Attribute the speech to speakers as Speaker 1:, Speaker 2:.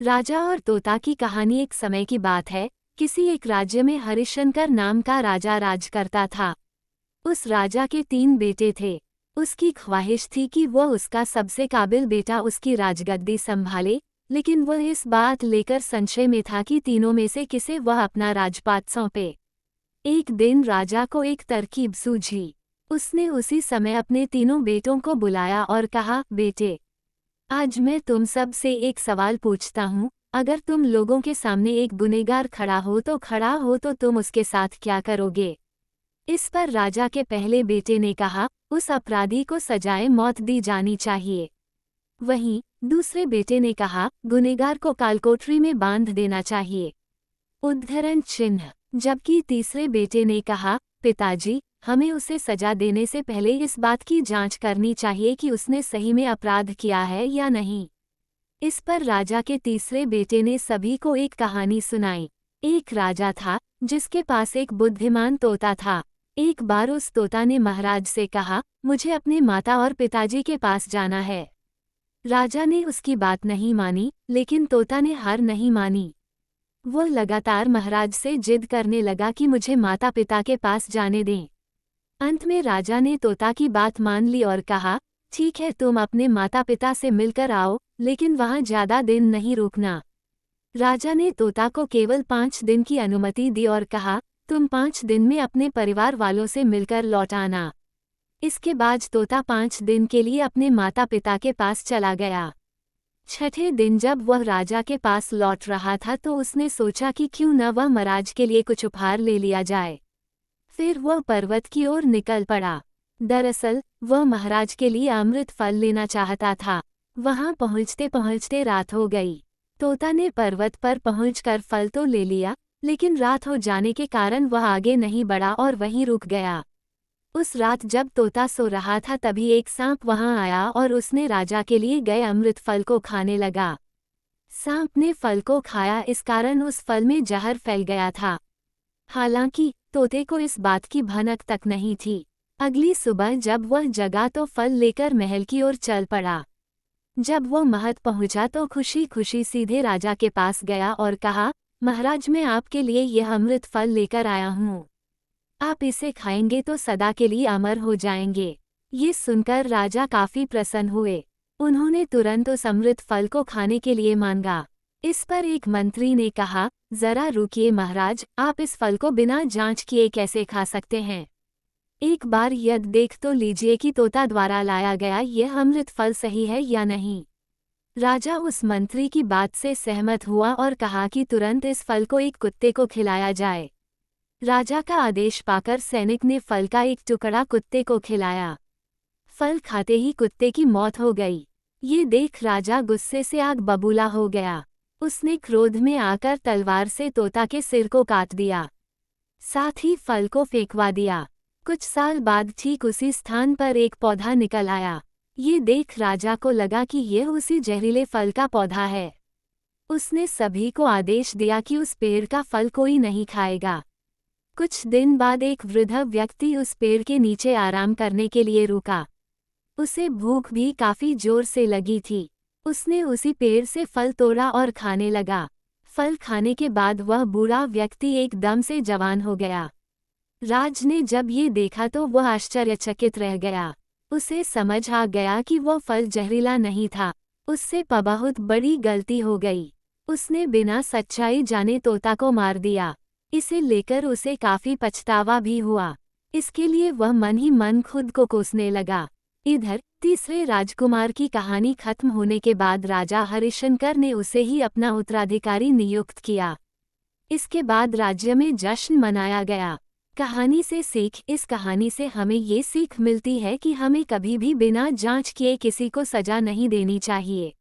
Speaker 1: राजा और तोता की कहानी। एक समय की बात है, किसी एक राज्य में हरिशंकर नाम का राजा राज करता था। उस राजा के 3 बेटे थे। उसकी ख्वाहिश थी कि वह उसका सबसे काबिल बेटा उसकी राजगद्दी संभाले, लेकिन वह इस बात लेकर संशय में था कि तीनों में से किसे वह अपना राजपाट सौंपे। एक दिन राजा को एक तरकीब सूझी। उसने उसी समय अपने तीनों बेटों को बुलाया और कहा, बेटे, आज मैं तुम सब से एक सवाल पूछता हूँ। अगर तुम लोगों के सामने एक गुनहगार खड़ा हो तो तुम उसके साथ क्या करोगे? इस पर राजा के पहले बेटे ने कहा, उस अपराधी को सजाए मौत दी जानी चाहिए। वहीं दूसरे बेटे ने कहा, गुनहगार को कालकोठरी में बांध देना चाहिए। उद्धरण चिन्ह। जबकि तीसरे बेटे ने कहा, पिताजी, हमें उसे सजा देने से पहले इस बात की जांच करनी चाहिए कि उसने सही में अपराध किया है या नहीं। इस पर राजा के तीसरे बेटे ने सभी को एक कहानी सुनाई। एक राजा था जिसके पास एक बुद्धिमान तोता था। एक बार उस तोता ने महाराज से कहा, मुझे अपने माता और पिताजी के पास जाना है। राजा ने उसकी बात नहीं मानी, लेकिन तोता ने हार नहीं मानी। वह लगातार महाराज से जिद करने लगा कि मुझे माता पिता के पास जाने दें। अंत में राजा ने तोता की बात मान ली और कहा, ठीक है, तुम अपने माता पिता से मिलकर आओ, लेकिन वहां ज्यादा दिन नहीं रुकना। राजा ने तोता को केवल 5 दिन की अनुमति दी और कहा, तुम 5 दिन में अपने परिवार वालों से मिलकर लौट आना। इसके बाद तोता 5 दिन के लिए अपने माता पिता के पास चला गया। छठे दिन जब वह राजा के पास लौट रहा था तो उसने सोचा कि क्यों न वह महाराज के लिए कुछ उपहार ले लिया जाए। फिर वह पर्वत की ओर निकल पड़ा। दरअसल वह महाराज के लिए अमृत फल लेना चाहता था। वहां पहुंचते पहुंचते रात हो गई। तोता ने पर्वत पर पहुंचकर फल तो ले लिया, लेकिन रात हो जाने के कारण वह आगे नहीं बढ़ा और वहीं रुक गया। उस रात जब तोता सो रहा था तभी एक सांप वहां आया और उसने राजा के लिए गए अमृत फल को खाने लगा। सांप ने फल को खाया, इस कारण उस फल में जहर फैल गया था। हालांकि तोते को इस बात की भनक तक नहीं थी। अगली सुबह जब वह जगा तो फल लेकर महल की ओर चल पड़ा। जब वह महल पहुंचा तो खुशी खुशी सीधे राजा के पास गया और कहा, महाराज, मैं आपके लिए यह अमृत फल लेकर आया हूँ। आप इसे खाएंगे तो सदा के लिए अमर हो जाएंगे। ये सुनकर राजा काफी प्रसन्न हुए। उन्होंने तुरंत उस अमृत फल को खाने के लिए मांगा। इस पर एक मंत्री ने कहा, जरा रुकिए महाराज, आप इस फल को बिना जांच किए कैसे खा सकते हैं? एक बार यह देख तो लीजिए कि तोता द्वारा लाया गया यह अमृत फल सही है या नहीं। राजा उस मंत्री की बात से सहमत हुआ और कहा कि तुरंत इस फल को एक कुत्ते को खिलाया जाए। राजा का आदेश पाकर सैनिक ने फल का एक टुकड़ा कुत्ते को खिलाया। फल खाते ही कुत्ते की मौत हो गई। ये देख राजा गुस्से से आग बबूला हो गया। उसने क्रोध में आकर तलवार से तोता के सिर को काट दिया, साथ ही फल को फेंकवा दिया। कुछ साल बाद ठीक उसी स्थान पर एक पौधा निकल आया। ये देख राजा को लगा कि यह उसी जहरीले फल का पौधा है। उसने सभी को आदेश दिया कि उस पेड़ का फल कोई नहीं खाएगा। कुछ दिन बाद एक वृद्ध व्यक्ति उस पेड़ के नीचे आराम करने के लिए रुका। उसे भूख भी काफी जोर से लगी थी। उसने उसी पेड़ से फल तोड़ा और खाने लगा। फल खाने के बाद वह बूढ़ा व्यक्ति एकदम से जवान हो गया। राज ने जब ये देखा तो वह आश्चर्यचकित रह गया। उसे समझ आ गया कि वह फल जहरीला नहीं था। उससे बहुत बड़ी गलती हो गई। उसने बिना सच्चाई जाने तोता को मार दिया। इसे लेकर उसे काफी पछतावा भी हुआ। इसके लिए वह मन ही मन खुद को कोसने लगा। इधर तीसरे राजकुमार की कहानी खत्म होने के बाद राजा हरिशंकर ने उसे ही अपना उत्तराधिकारी नियुक्त किया। इसके बाद राज्य में जश्न मनाया गया। कहानी से सीख। इस कहानी से हमें ये सीख मिलती है कि हमें कभी भी बिना जांच किए किसी को सजा नहीं देनी चाहिए।